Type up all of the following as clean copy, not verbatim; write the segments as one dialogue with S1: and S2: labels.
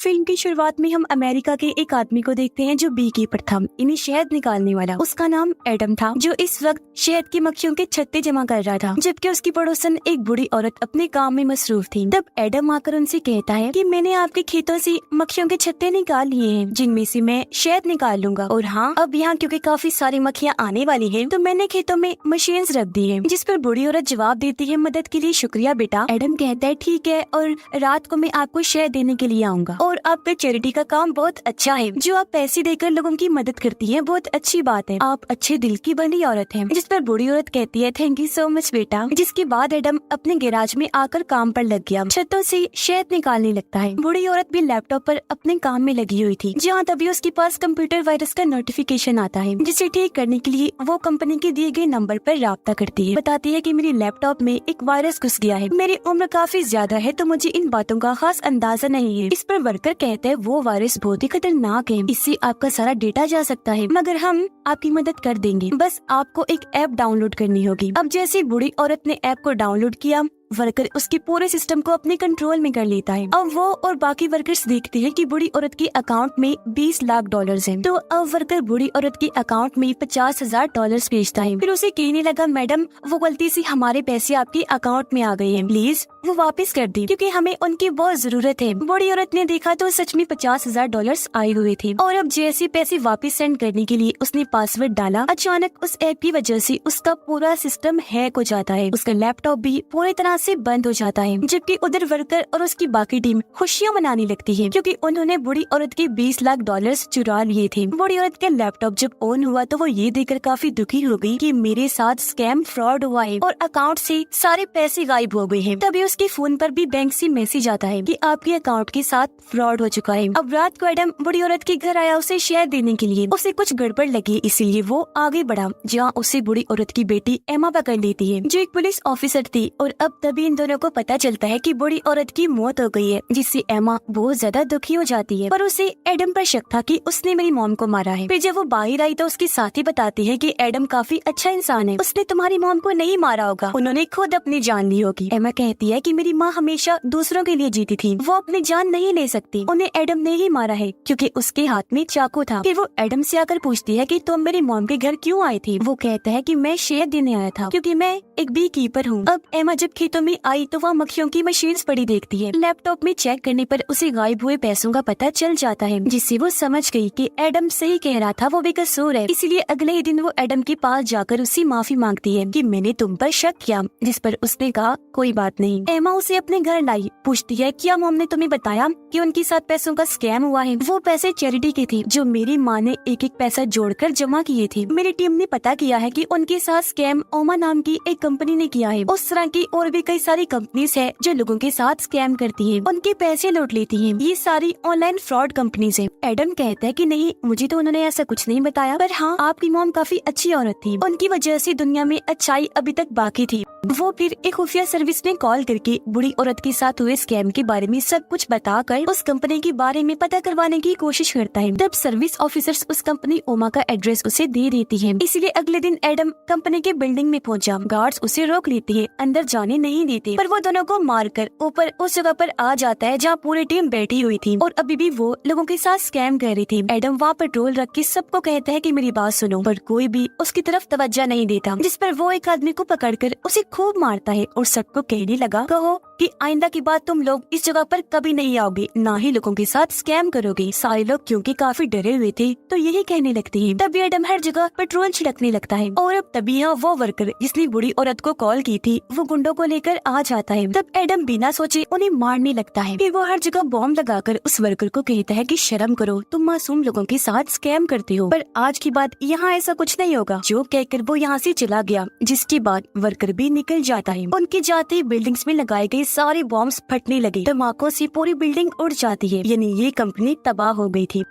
S1: Film की शुरुआत में हम अमेरिका के एक आदमी को देखते हैं जो बी कीपर था, इन्हें शहद निकालने वाला। उसका नाम एडम था, जो इस वक्त शहद की मक्खियों के छत्ते जमा कर रहा था, जबकि उसकी पड़ोसन एक बूढ़ी औरत अपने काम में मसरूफ थी। तब एडम आकर उनसे कहता है कि मैंने आपके खेतों से मक्खियों के छत्ते निकाल लिए हैं, जिनमें से मैं शहद निकाल लूंगा। और हाँ, अब यहाँ क्योंकि काफी सारी मक्खियाँ आने वाली है, तो मैंने खेतों में मशीन्स रख दी है। जिस पर बूढ़ी औरत जवाब देती है, मदद के लिए शुक्रिया बेटा। एडम कहता है ठीक है, और रात को मैं आपको शहद देने के लिए आऊंगा। और आपका चैरिटी का काम बहुत अच्छा है, जो आप पैसे देकर लोगों की मदद करती हैं, बहुत अच्छी बात है। आप अच्छे दिल की भली औरत हैं। जिस पर बूढ़ी औरत कहती है थैंक यू सो मच बेटा। जिसके बाद एडम अपने गैराज में आकर काम पर लग गया, छतों से शहद निकालने लगता है। बूढ़ी औरत भी लैपटॉप पर अपने काम में लगी हुई थी, जहाँ तभी उसके पास कंप्यूटर वायरस का नोटिफिकेशन आता है, जिसे ठीक करने के लिए वो कंपनी के दिए गए नंबर पर राब्ता करती है। बताती है कि मेरी लैपटॉप में एक वायरस घुस गया है, मेरी उम्र काफी ज्यादा है, तो मुझे इन बातों का खास अंदाजा नहीं है। इस पर वर्कर कहते हैं वो वायरस बहुत ही खतरनाक है, इससे आपका सारा डेटा जा सकता है, मगर हम आपकी मदद कर देंगे, बस आपको एक ऐप डाउनलोड करनी होगी। अब जैसे बूढ़ी औरत ने ऐप को डाउनलोड किया, वर्कर उसके पूरे सिस्टम को अपने कंट्रोल में कर लेता है। अब वो और बाकी वर्कर्स देखते हैं कि बूढ़ी औरत के अकाउंट में 20 लाख डॉलर्स हैं। तो अब वर्कर बूढ़ी औरत के अकाउंट में 50,000 डॉलर्स भेजता है। फिर उसे कहने लगा मैडम, वो गलती से हमारे पैसे आपके अकाउंट में आ गए हैं, प्लीज वो वापस कर दी, क्योंकि हमें उनकी बहुत जरूरत है। बूढ़ी औरत ने देखा तो सच में 50,000 डॉलर्स आए हुए थे। और अब जैसे पैसे वापस सेंड करने के लिए उसने पासवर्ड डाला, अचानक उस ऐप की वजह से उसका पूरा सिस्टम हैक हो जाता है। उसका लैपटॉप भी पूरी तरह से बंद हो जाता है, जबकि उधर वर्कर और उसकी बाकी टीम खुशियां मनाने लगती है, क्योंकि उन्होंने बूढ़ी औरत के 20 लाख डॉलर्स चुरा लिए थे। बूढ़ी औरत का लैपटॉप जब ऑन हुआ तो वो ये देखकर काफी दुखी हो गई कि मेरे साथ स्कैम फ्रॉड हुआ है और अकाउंट से सारे पैसे गायब हो गए हैं। तभी उसके फोन पर भी बैंक से मैसेज आता है कि आपके अकाउंट के साथ फ्रॉड हो चुका है। अब रात को एडम बूढ़ी औरत के घर आया उसे शहद देने के लिए। उसे कुछ गड़बड़ लगी, इसीलिए वो आगे बढ़ा, जहाँ उसे बूढ़ी औरत की बेटी एमा पकड़ लेती है, जो एक पुलिस ऑफिसर थी। और अब तभी इन दोनों को पता चलता है कि बूढ़ी औरत की मौत हो गई है, जिससे एमा बहुत ज्यादा दुखी हो जाती है। पर उसे एडम पर शक था कि उसने मेरी मॉम को मारा है। फिर जब वो बाहर आई तो उसके साथी बताती है कि एडम काफी अच्छा इंसान है, उसने तुम्हारी मॉम को नहीं मारा होगा, उन्होंने खुद अपनी जान ली होगी। एमा कहती है कि मेरी माँ हमेशा दूसरों के लिए जीती थी, वो अपनी जान नहीं ले सकती, उन्हें एडम ने ही मारा है क्योंकि उसके हाथ में चाकू था। फिर वो एडम से आकर पूछती है कि तुम मेरी मॉम के घर क्यों आए थे। वो कहता है कि मैं शहद देने आया था, क्योंकि मैं एक बी कीपर हूँ। अब एमा जब खेतों में आई तो वहाँ मक्खियों की मशीन्स पड़ी देखती है। लैपटॉप में चेक करने पर उसे गायब हुए पैसों का पता चल जाता है, जिससे वो समझ गई कि एडम सही कह रहा था, वो बेकसूर है। इसीलिए अगले ही दिन वो एडम के पास जाकर उससे माफी मांगती है कि मैंने तुम पर शक किया, जिस पर उसने कहा कोई बात नहीं। एमा उसे अपने घर लाई, पूछती है क्या मॉम ने तुम्हें बताया कि उनके साथ पैसों का स्कैम हुआ है। वो पैसे चैरिटी के थे, जो मेरी माँ ने एक एक पैसा जोड़कर जमा किए थे। मेरी टीम ने पता किया है कि उनके साथ स्कैम ओमा नाम की एक कंपनी ने किया है। उस तरह की और भी कई सारी कंपनीज है जो लोगों के साथ स्कैम करती है, उनके पैसे लूट लेती है। ये सारी ऑनलाइन फ्रॉड कंपनीज है। एडम कहता है कि नहीं, मुझे तो उन्होंने ऐसा कुछ नहीं बताया, पर हाँ आपकी मॉम काफी अच्छी औरत थी, उनकी वजह से दुनिया में अच्छाई अभी तक बाकी थी। वो फिर एक खुफिया सर्विस में कॉल करके बूढ़ी औरत के साथ हुए स्कैम के बारे में सब कुछ बताकर उस कंपनी के बारे में पता करवाने की कोशिश करता है। तब सर्विस ऑफिसर्स उस कंपनी ओमा का एड्रेस उसे दे देती है। इसलिए अगले दिन एडम कंपनी के बिल्डिंग में पहुंचा। गार्ड्स उसे रोक लेते हैं, अंदर जाने नहीं देते, पर वो दोनों को मारकर ऊपर उस जगह पर आ जाता है जहाँ पूरी टीम बैठी हुई थी और अभी भी वो लोगों के साथ स्कैम कर रही थी। एडम वहाँ पेट्रोल रख के सबको कहता है कि मेरी बात सुनो, पर कोई भी उसकी तरफ तवज्जो नहीं देता, जिस पर वो एक आदमी को पकड़कर उसे खूब मारता है और सबको कहने लगा कहो कि आइंदा की बात तुम लोग इस जगह पर कभी नहीं आओगे, ना ही लोगों के साथ स्कैम करोगे। सारे लोग क्योंकि काफी डरे हुए थे तो यही कहने लगते हैं। तभी एडम हर जगह पेट्रोल छिड़कने लगता है और अब तभी यहाँ वो वर्कर जिसने बूढ़ी औरत को कॉल की थी वो गुंडों को लेकर आ जाता है। तब एडम बिना सोचे उन्हें मारने लगता है। फिर वो हर जगह बॉम्ब लगाकर उस वर्कर को कहता है कि शर्म करो, तुम मासूम लोगों के साथ स्कैम करते हो। पर आज की बात यहाँ ऐसा कुछ नहीं होगा, जो कहकर वो यहाँ से चला गया, जिसके बाद वर्कर भी निकल जाता है। उनके जाते बिल्डिंग्स में लगाए गए सारे बॉम्ब्स फटने लगे, धमाकों से पूरी बिल्डिंग उड़ जाती है, यानी ये कंपनी तबाह हो गई थी।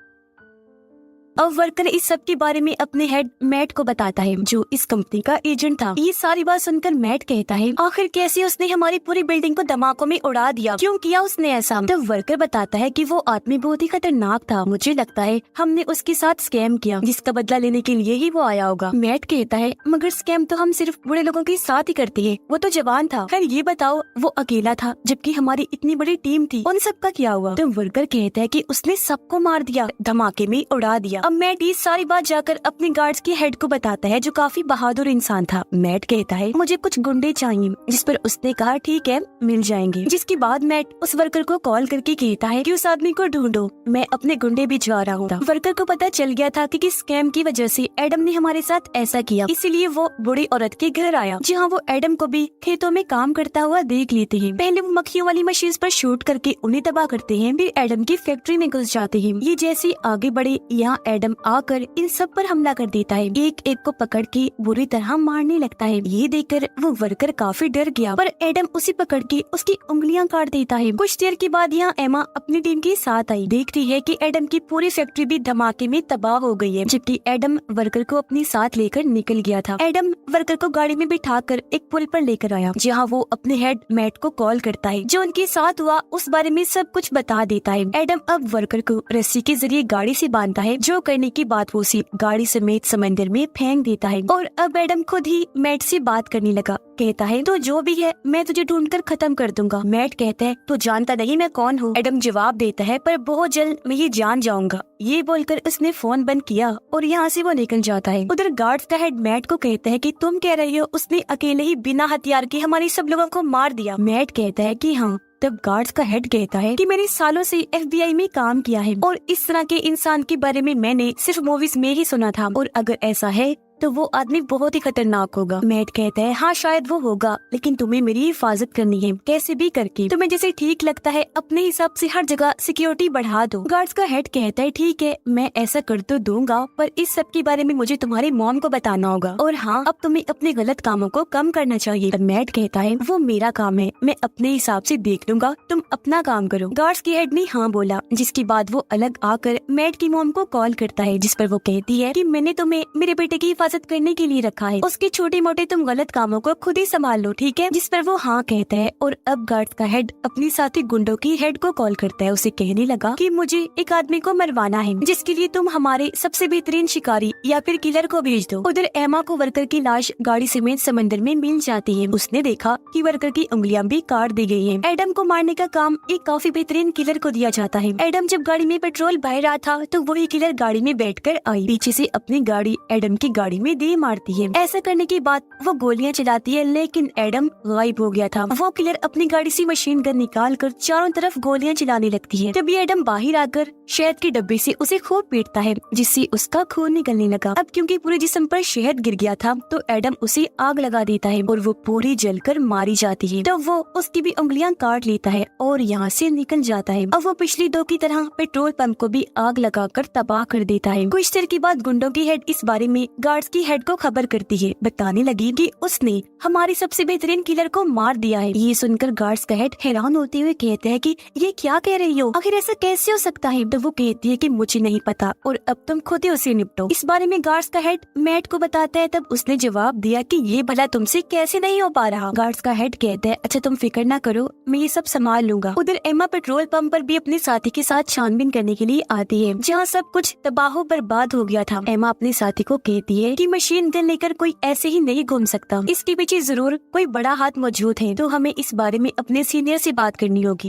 S1: अब वर्कर इस सब के बारे में अपने हेड मैट को बताता है, जो इस कंपनी का एजेंट था। ये सारी बात सुनकर मैट कहता है, आखिर कैसे उसने हमारी पूरी बिल्डिंग को धमाकों में उड़ा दिया, क्यों किया उसने ऐसा? तब वर्कर बताता है कि वो आदमी बहुत ही खतरनाक था, मुझे लगता है हमने उसके साथ स्कैम किया, जिसका बदला लेने के लिए ही वो आया होगा। मैट कहता है, मगर स्कैम तो हम सिर्फ बुरे लोगों के साथ ही करते हैं, वो तो जवान था। खैर ये बताओ, वो अकेला था जबकि हमारी इतनी बड़ी टीम थी, उन सबका क्या हुआ? तो वर्कर कहता है कि उसने सबको मार दिया, धमाके में उड़ा दिया। अब मैट ये सारी बात जाकर अपने गार्ड्स के हेड को बताता है, जो काफी बहादुर इंसान था। मैट कहता है, मुझे कुछ गुंडे चाहिए, जिस पर उसने कहा ठीक है मिल जाएंगे। जिसके बाद मैट उस वर्कर को कॉल करके कहता है कि उस आदमी को ढूंढो, मैं अपने गुंडे भिजवा रहा हूँ। वर्कर को पता चल गया था कि किस स्कैम की वजह से एडम ने हमारे साथ ऐसा किया, इसीलिए वो बूढ़ी औरत के घर आया, जहाँ वो एडम को भी खेतों में काम करता हुआ देख लेते हैं। पहले वो मक्खियों वाली मशीन पर शूट करके उन्हें तबाह करते हैं, फिर एडम की फैक्ट्री में घुस जाते हैं। ये जैसे आगे बढ़े, यहाँ एडम आकर इन सब पर हमला कर देता है, एक एक को पकड़ के बुरी तरह मारने लगता है। ये देखकर वो वर्कर काफी डर गया, पर एडम उसे पकड़ के उसकी उंगलियां काट देता है। कुछ देर के बाद यहाँ एमा अपनी टीम के साथ आई, देखती है कि एडम की पूरी फैक्ट्री भी धमाके में तबाह हो गई है, जबकि एडम वर्कर को अपने साथ लेकर निकल गया था। एडम वर्कर को गाड़ी में बिठाकर एक पुल पर लेकर आया, जहाँ वो अपने हेड मैट को कॉल करता है, जो उनके साथ हुआ उस बारे में सब कुछ बता देता है। एडम अब वर्कर को रस्सी के जरिए गाड़ी से बांधता है, जो करने की बात वो उसे गाड़ी समेत समंदर में फेंक देता है। और अब एडम खुद ही मैट से बात करने लगा, कहता है तो जो भी है मैं तुझे ढूंढकर खत्म कर दूंगा। मैट कहता है, तो जानता नहीं मैं कौन हूँ? एडम जवाब देता है, पर बहुत जल्द मैं ये जान जाऊंगा। ये बोलकर उसने फोन बंद किया और यहाँ से वो निकल जाता है। उधर गार्ड्स का हेड मैट को कहता है कि तुम कह रही हो उसने अकेले ही बिना हथियार के हमारे सब लोगों को मार दिया? मैट कहता है कि हाँ। तब गार्ड्स का हेड कहता है कि मैंने सालों से FBI में काम किया है और इस तरह के इंसान के बारे में मैंने सिर्फ मूवीज में ही सुना था, और अगर ऐसा है तो वो आदमी बहुत ही खतरनाक होगा। मैट कहता है, हाँ शायद वो होगा, लेकिन तुम्हें मेरी हिफाजत करनी है, कैसे भी करके। तुम्हें जैसे ठीक लगता है अपने हिसाब से हर जगह सिक्योरिटी बढ़ा दो। गार्ड्स का हेड कहता है, ठीक है मैं ऐसा कर तो दूंगा, पर इस सब के बारे में मुझे तुम्हारी मॉम को बताना होगा, और हाँ अब तुम्हें अपने गलत कामों को कम करना चाहिए। पर मैट कहता है, वो मेरा काम है, मैं अपने हिसाब से देख लूंगा, तुम अपना काम करो। गार्ड्स के हेड ने हाँ बोला, जिसके बाद वो अलग आकर मैट की मॉम को कॉल करता है, जिस पर वो कहती है कि मैंने तुम्हें मेरे बेटे की हिफाजत करने के लिए रखा है, उसके छोटे मोटे तुम गलत कामों को खुद ही संभाल लो, ठीक है? जिस पर वो हाँ कहता है। और अब गार्ड्स का हेड अपनी साथी गुंडों की हेड को कॉल करता है, उसे कहने लगा कि मुझे एक आदमी को मरवाना है, जिसके लिए तुम हमारे सबसे बेहतरीन शिकारी या फिर किलर को भेज दो। उधर एमा को वर्कर की लाश गाड़ी समेत समंदर में मिल जाती है। उसने देखा कि वर्कर की उंगलियां भी काट दी गई हैं। एडम को मारने का काम एक काफी बेहतरीन किलर को दिया जाता है। एडम जब गाड़ी में पेट्रोल भर रहा था तो वही किलर गाड़ी में बैठकर आई, पीछे से अपनी गाड़ी एडम की गाड़ी में दे मारती है। ऐसा करने के बाद वो गोलियां चलाती है, लेकिन एडम गायब हो गया था। वो किलर अपनी गाड़ी से मशीन गन निकाल कर चारों तरफ गोलियां चलाने लगती है। तभी एडम बाहर आकर शहद के डब्बे से उसे खूब पीटता है, जिससे उसका खून निकलने लगा। अब क्योंकि पूरे जिस्म पर शहद गिर गया था तो एडम उसे आग लगा देता है और वो पूरी जलकर मारी जाती है। तो वो उसकी भी उंगलियां काट लेता है और यहाँ से निकल जाता है। अब वो पिछली दो की तरह पेट्रोल पंप को भी आग लगाकर तबाह कर देता है। कुछ देर के बाद गुंडों की हेड इस बारे में गार्ड्स की हेड को खबर करती है, बताने लगी कि उसने हमारे सबसे बेहतरीन किलर को मार दिया है। ये सुनकर गार्ड्स का हेड हैरान होते हुए कहते हैं कि ये क्या कह रही हो, आखिर ऐसा कैसे हो सकता है? तो वो कहती है कि मुझे नहीं पता और अब तुम खुद ही उसे निपटो। इस बारे में गार्ड्स का हेड मैट को बताता है। तब उसने जवाब दिया कि ये भला तुमसे कैसे नहीं हो पा रहा। गार्ड्स का हेड कहता है, अच्छा तुम फिक्र ना करो, मैं ये सब संभाल लूंगा। उधर एमा पेट्रोल पंप पर भी अपने साथी के साथ छानबीन करने के लिए आती है, जहाँ सब कुछ तबाह बर्बाद हो गया था। एमा अपने साथी को कहती है कि मशीन गन लेकर कोई ऐसे ही नहीं घूम सकता, इसके पीछे जरूर कोई बड़ा हाथ मौजूद है, तो हमें इस बारे में अपने सीनियर से बात करनी होगी।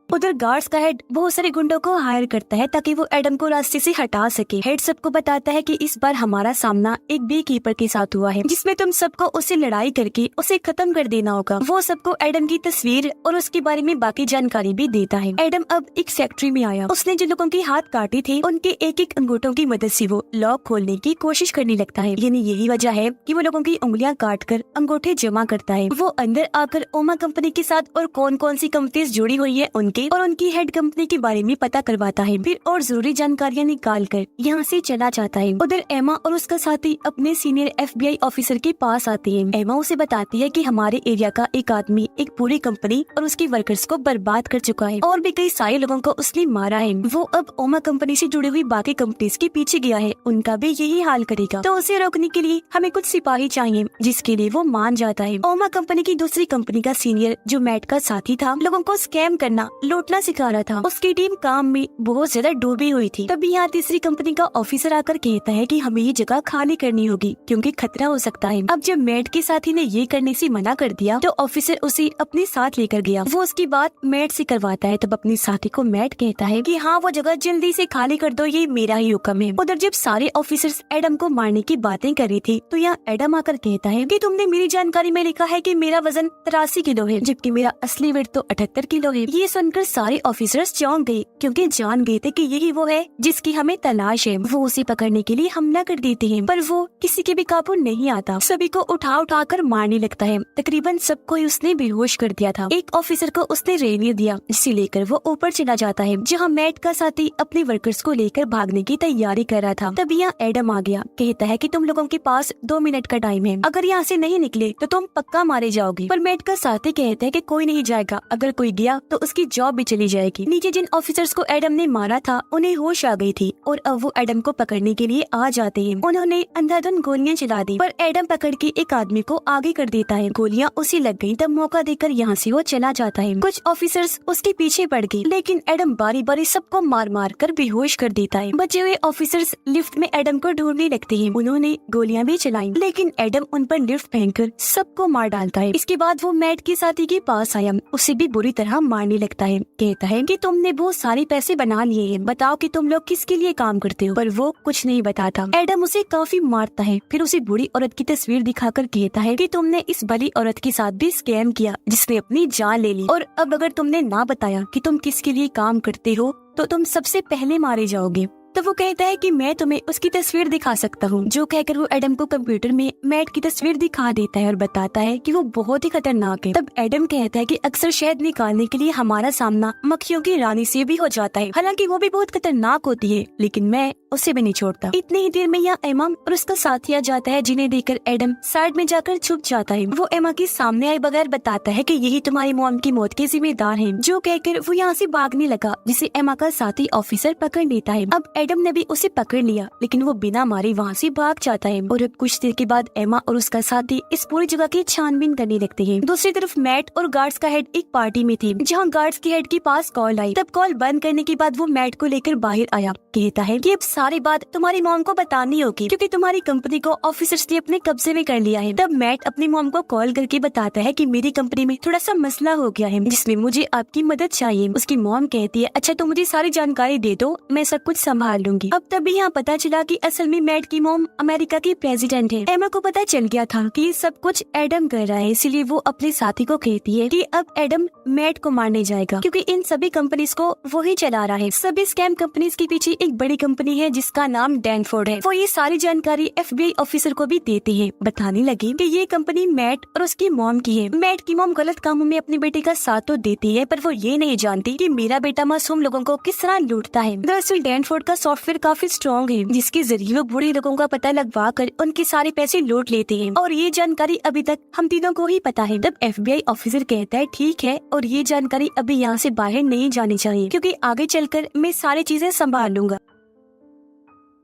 S1: उधर गार्ड्स का हेड बहुत सारे गुंडों को हायर करता है ताकि वो एडम को रास्ते से हटा सके। हेड सबको बताता है कि इस बार हमारा सामना एक बी कीपर के साथ हुआ है, जिसमें तुम सबको उससे लड़ाई करके उसे खत्म कर देना होगा। वो सबको एडम की तस्वीर और उसके बारे में बाकी जानकारी भी देता है। एडम अब एक फैक्ट्री में आया। उसने जो लोगों के हाथ काटे थे उनके एक एक अंगूठों की मदद से वो लॉक खोलने की कोशिश करने लगता है। यानी यही वजह है कि वो लोगों की उंगलियां काट कर अंगूठे जमा करता है। वो अंदर आकर ओमा कंपनी के साथ और कौन कौन सी कंपनीज जुड़ी हुई है उनके के और उनकी हेड कंपनी के बारे में पता करवाता है, फिर और जरूरी जानकारियाँ निकाल कर यहाँ से चला जाता है। उधर एमा और उसका साथी अपने सीनियर FBI ऑफिसर के पास आती है। एमा उसे बताती है कि हमारे एरिया का एक आदमी एक पूरी कंपनी और उसके वर्कर्स को बर्बाद कर चुका है और भी कई सारे लोगों को उसने मारा है। वो अब ओमा कंपनी से जुड़ी हुई बाकी कंपनीज के पीछे गया है, उनका भी यही हाल करेगा, तो उसे रोकने के लिए हमें कुछ सिपाही चाहिए, जिसके लिए वो मान जाता है। ओमा कंपनी की दूसरी कंपनी का सीनियर जो मैट का साथी था, लोगों को स्कैम करना, लूटना सिखा रहा था। उसकी टीम काम में बहुत ज्यादा डूबी हुई थी। तभी यहाँ तीसरी कंपनी का ऑफिसर आकर कहता है कि हमें ये जगह खाली करनी होगी क्योंकि खतरा हो सकता है। अब जब मैट के साथी ने ये करने से मना कर दिया तो ऑफिसर उसे अपने साथ लेकर गया। वो उसकी बात मैट से करवाता है। तब अपने साथी को मैट कहता है कि हाँ, वो जगह जल्दी से खाली कर दो, ये मेरा ही हुक्म है। उधर जब सारे ऑफिसर्स एडम को मारने की बातें कर रही थी तो यहाँ एडम आकर कहता है कि तुमने मेरी जानकारी में लिखा है कि मेरा वजन 83 किलो है, जबकि मेरा असली वेट तो 78 किलो है। ये सुनकर सारे ऑफिसर्स चौंक गए क्योंकि जान गए थे कि यही वो है जिसकी हमें तलाश है। वो उसे पकड़ने के लिए हमला कर देते हैं, पर वो किसी के भी काबू नहीं आता। सभी को उठा कर मारने लगता है। तकरीबन सबको उसने बेहोश कर दिया था। एक ऑफिसर को उसने रेनियर दिया, जिसे लेकर वो ऊपर चला जाता है, जहाँ मैट का साथी अपने वर्कर्स को लेकर भागने की तैयारी कर रहा था। तब यहाँ एडम आ गया। कहता है कि तुम लोगों के पास 2 मिनट का टाइम है, अगर यहाँ से नहीं निकले तो तुम पक्का मारे जाओगे। पर मैट का साथी कहता है कि कोई नहीं जाएगा, अगर कोई गया तो उसकी जॉब भी चली जाएगी। नीचे जिन ऑफिसर्स को एडम ने मारा था उन्हें होश आ गई थी और अब वो एडम को पकड़ने के लिए आ जाते हैं। उन्होंने अंधाधुंध गोलियां चला दी, पर एडम पकड़ के एक आदमी को आगे कर देता है। गोलियां उसी लग गई। तब मौका देकर यहाँ से वो चला जाता है। कुछ ऑफिसर्स उसके पीछे पड़ गए, लेकिन एडम बारी बारी सबको मार मार कर बेहोश कर देता है। बचे हुए ऑफिसर्स लिफ्ट में एडम को ढूंढने लगते हैं। उन्होंने गोलियां भी चलाई, लेकिन एडम उन पर लिफ्ट फेंककर सबको मार डालता है। इसके बाद वो मैट के साथी के पास आया, उसे भी बुरी तरह मारने लगता है। कहता है कि तुमने बहुत सारे पैसे बना लिए हैं, बताओ कि तुम लोग किसके लिए काम करते हो। पर वो कुछ नहीं बताता। एडम उसे काफी मारता है, फिर उसे बुरी औरत की तस्वीर दिखाकर कहता है कि तुमने इस भली औरत के साथ भी स्कैम किया, जिसने अपनी जान ले ली, और अब अगर तुमने ना बताया कि तुम किसके लिए काम करते हो तो तुम सबसे पहले मारे जाओगे। तो वो कहता है कि मैं तुम्हें उसकी तस्वीर दिखा सकता हूँ। जो कहकर वो एडम को कंप्यूटर में मैट की तस्वीर दिखा देता है और बताता है कि वो बहुत ही खतरनाक है। तब एडम कहता है कि अक्सर शहद निकालने के लिए हमारा सामना मक्खियों की रानी से भी हो जाता है, हालांकि वो भी बहुत खतरनाक होती है, लेकिन मैं उसे भी नहीं छोड़ता। इतनी ही देर में यहाँ एमा और उसका साथी आ जाता है, जिन्हें देखकर एडम साइड में जाकर छुप जाता है। वो एमा के सामने आए बगैर बताता है कि यही तुम्हारी मॉम की मौत के जिम्मेदार हैं। जो कहकर वो यहाँ से भागने लगा, जिसे एमा का साथी ऑफिसर पकड़ लेता है। अब एडम ने भी उसे पकड़ लिया, लेकिन वो बिना मारे वहाँ से भाग जाता है। और अब कुछ देर के बाद एमा और उसका साथी इस पूरी जगह की छानबीन करने लगते हैं। दूसरी तरफ मैट और गार्ड्स का हेड एक पार्टी में थे, जहाँ गार्ड्स के हेड के पास कॉल आई। तब कॉल बंद करने के बाद वो मैट को लेकर बाहर आया। कहता है कि अब सारी बात तुम्हारी मॉम को बतानी होगी, क्योंकि तुम्हारी कंपनी को ऑफिसर्स ने अपने कब्जे में कर लिया है। तब मैट अपनी मॉम को कॉल करके बताता है कि मेरी कंपनी में थोड़ा सा मसला हो गया है, जिसमें मुझे आपकी मदद चाहिए। उसकी मॉम कहती है, अच्छा तो मुझे सारी जानकारी दे दो, मैं सब कुछ संभाल लूंगी। अब तभी यहाँ पता चला कि असल में मैट की मॉम अमेरिका की प्रेसिडेंट है। एमा को पता चल गया था कि ये सब कुछ एडम कर रहा है, इसलिए वो अपने साथी को कहती है कि अब एडम मैट को मारने जाएगा, क्योंकि इन सभी कंपनीज को वो ही चला रहा है। सभी स्कैम कंपनीज के पीछे एक बड़ी कंपनी है जिसका नाम डैनफोर्ड है। वो ये सारी जानकारी FBI ऑफिसर को भी देते हैं। बताने लगे कि ये कंपनी मैट और उसकी मॉम की है। मैट की मॉम गलत कामों में अपने बेटे का साथ तो देती है, पर वो ये नहीं जानती कि मेरा बेटा मासूम लोगों को किस तरह लूटता है। दरअसल डैनफोर्ड का सॉफ्टवेयर काफी स्ट्रॉन्ग है, जिसके जरिए वो बुरे लोगों का पता लगवा कर उनके सारे पैसे लूट लेते हैं, और ये जानकारी अभी तक हम तीनों को ही पता है। तब FBI ऑफिसर कहता है ठीक है, और ये जानकारी अभी यहाँ से बाहर नहीं जानी चाहिए, क्योंकि आगे चलकर मैं सारी चीजें संभाल लूंगा।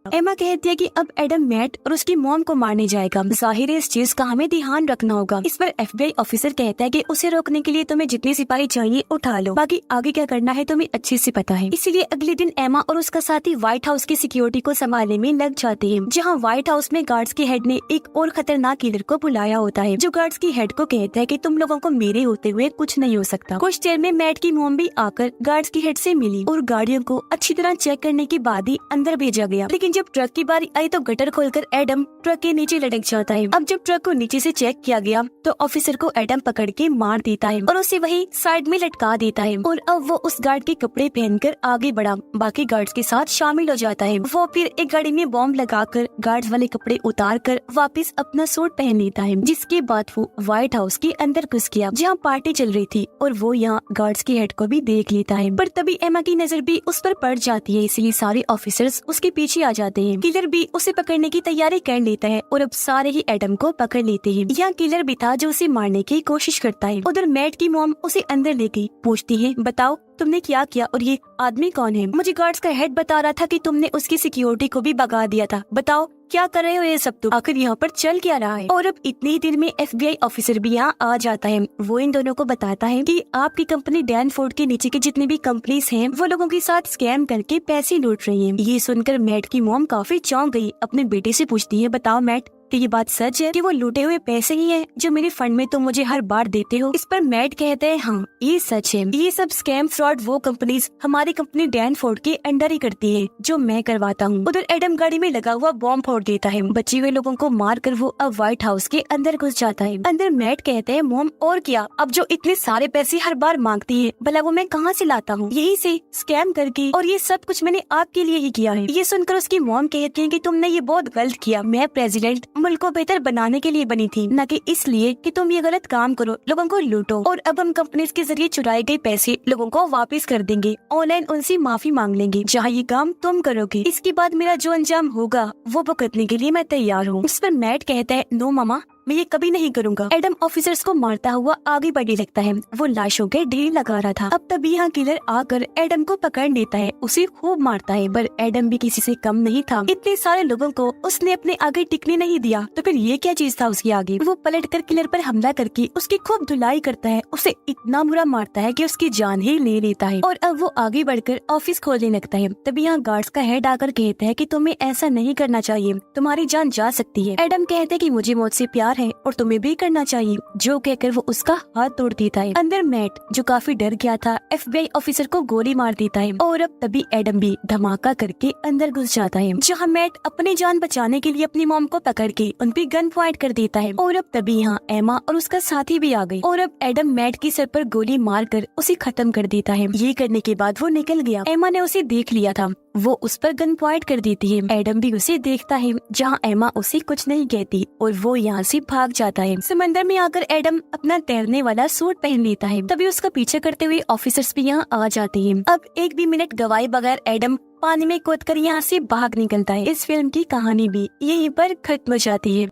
S1: एमा कहती है कि अब एडम मैट और उसकी मॉम को मारने जाएगा। जाहिर है इस चीज का हमें ध्यान रखना होगा। इस पर FBI ऑफिसर कहता है कि उसे रोकने के लिए तुम्हें जितने सिपाही चाहिए उठा लो, बाकी आगे क्या करना है तुम्हें अच्छे से पता है। इसीलिए अगले दिन एमा और उसका साथी व्हाइट हाउस की सिक्योरिटी को संभालने में लग जाते हैं, जहाँ व्हाइट हाउस में गार्ड्स के हेड ने एक और खतरनाक किलर को बुलाया होता है, जो गार्ड्स की हेड को कहता है कि तुम लोगों को मेरे होते हुए कुछ नहीं हो सकता। कुछ देर में मैट की मॉम भी आकर गार्ड्स की हेड से मिली और गाड़ियों को अच्छी तरह चेक करने के बाद ही अंदर भेजा गया। लेकिन लेकिन जब ट्रक की बारी आई तो गटर खोलकर एडम ट्रक के नीचे लटक जाता है। अब जब ट्रक को नीचे से चेक किया गया तो ऑफिसर को एडम पकड़ के मार देता है और उसे वही साइड में लटका देता है। और अब वो उस गार्ड के कपड़े पहनकर आगे बढ़ा बाकी गार्ड्स के साथ शामिल हो जाता है। वो फिर एक गाड़ी में बॉम्ब लगाकर गार्ड्स वाले कपड़े उतार कर वापस अपना सूट पहन लेता है, जिसके बाद वो व्हाइट हाउस के अंदर घुस गया जहाँ पार्टी चल रही थी और वो यहाँ गार्ड्स के हेड को भी देख लेता है। पर तभी एमा की नजर भी उस पर पड़ जाती है, इसलिए सारे ऑफिसर्स उसके पीछे आ जाते हैं। किलर भी उसे पकड़ने की तैयारी कर लेता है और अब सारे ही एडम को पकड़ लेते हैं। यहाँ किलर भी था जो उसे मारने की कोशिश करता है। उधर मैट की मॉम उसे अंदर ले गई, पूछती है बताओ तुमने क्या किया और ये आदमी कौन है? मुझे गार्ड्स का हेड बता रहा था कि तुमने उसकी सिक्योरिटी को भी भगा दिया था, बताओ क्या कर रहे हो ये सब तुम? आखिर यहाँ पर चल क्या रहा है? और अब इतने ही देर में FBI ऑफिसर भी यहाँ आ जाता है। वो इन दोनों को बताता है कि आपकी कंपनी डैनफोर्ड के नीचे की जितनी भी कंपनीज हैं वो लोगों के साथ स्कैम करके पैसे लूट रही हैं। ये सुनकर मैट की मॉम काफी चौंक गई, अपने बेटे से पूछती है बताओ मैट कि ये बात सच है कि वो लूटे हुए पैसे ही हैं जो मेरे फंड में तुम मुझे हर बार देते हो? इस पर मैट कहते हैं हाँ ये सच है, ये सब स्कैम फ्रॉड वो कंपनीज हमारी कंपनी डैनफोर्ड के अंडर ही करती है जो मैं करवाता हूँ। उधर एडम गाड़ी में लगा हुआ बॉम्ब फोड़ देता है, बचे हुए लोगों को मार कर वो अब व्हाइट हाउस के अंदर घुस जाता है। अंदर मैट कहते हैं मॉम और क्या, अब जो इतने सारे पैसे हर बार मांगती है भला वो मैं कहाँ से लाता हूँ? यही से स्कैम करके, और ये सब कुछ मैंने आपके लिए ही किया है। ये सुनकर उसकी मॉम कहती है कि तुमने ये बहुत गलत किया, मैं प्रेसिडेंट मुल्क को बेहतर बनाने के लिए बनी थी, न कि इसलिए कि तुम ये गलत काम करो, लोगों को लूटो। और अब हम कंपनीज के जरिए चुराए गए पैसे लोगों को वापस कर देंगे, ऑनलाइन उनसे माफी मांग लेंगे जहाँ ये काम तुम करोगे। इसके बाद मेरा जो अंजाम होगा वो भुगतने के लिए मैं तैयार हूँ। उस पर मैट कहता है नो मामा, मैं ये कभी नहीं करूँगा। एडम ऑफिसर्स को मारता हुआ आगे बढ़ने लगता है, वो लाशों के ढेर लगा रहा था। अब तभी यहाँ किलर आकर एडम को पकड़ लेता है, उसे खूब मारता है, पर एडम भी किसी से कम नहीं था। इतने सारे लोगों को उसने अपने आगे टिकने नहीं दिया, तो फिर ये क्या चीज था उसके आगे? वो पलटकर किलर पर हमला करके उसकी खूब धुलाई करता है, उसे इतना बुरा मारता है कि उसकी जान ही ले लेता है। और अब वो आगे बढ़कर ऑफिस खोलने लगता है। तभी यहाँ गार्ड्स का हेड आकर कहता है कि तुम्हें ऐसा नहीं करना चाहिए, तुम्हारी जान जा सकती है। एडम कहते हैं कि मुझे मौत से प्यार है और तुम्हें भी करना चाहिए, जो कहकर वो उसका हाथ तोड़ देता है। अंदर मैट जो काफी डर गया था FBI ऑफिसर को गोली मार देता है। और अब तभी एडम भी धमाका करके अंदर घुस जाता है, जहाँ मैट अपनी जान बचाने के लिए अपनी मॉम को पकड़ के उन पे गन पॉइंट कर देता है। और अब तभी यहाँ एमा और उसका साथी भी आ गई, और अब एडम मैट के सर पर गोली मार कर उसे खत्म कर देता है। ये करने के बाद वो निकल गया। एमा ने उसे देख लिया था, वो उस पर गन पॉइंट कर देती है। एडम भी उसे देखता है, जहाँ एमा उसे कुछ नहीं कहती और वो यहाँ से भाग जाता है। समंदर में आकर एडम अपना तैरने वाला सूट पहन लेता है। तभी उसका पीछे करते हुए ऑफिसर्स भी यहाँ आ जाते हैं। अब एक भी मिनट गवाए बगैर एडम पानी में कूदकर यहाँ से भाग निकलता है। इस फिल्म की कहानी भी यहीं पर खत्म हो जाती है।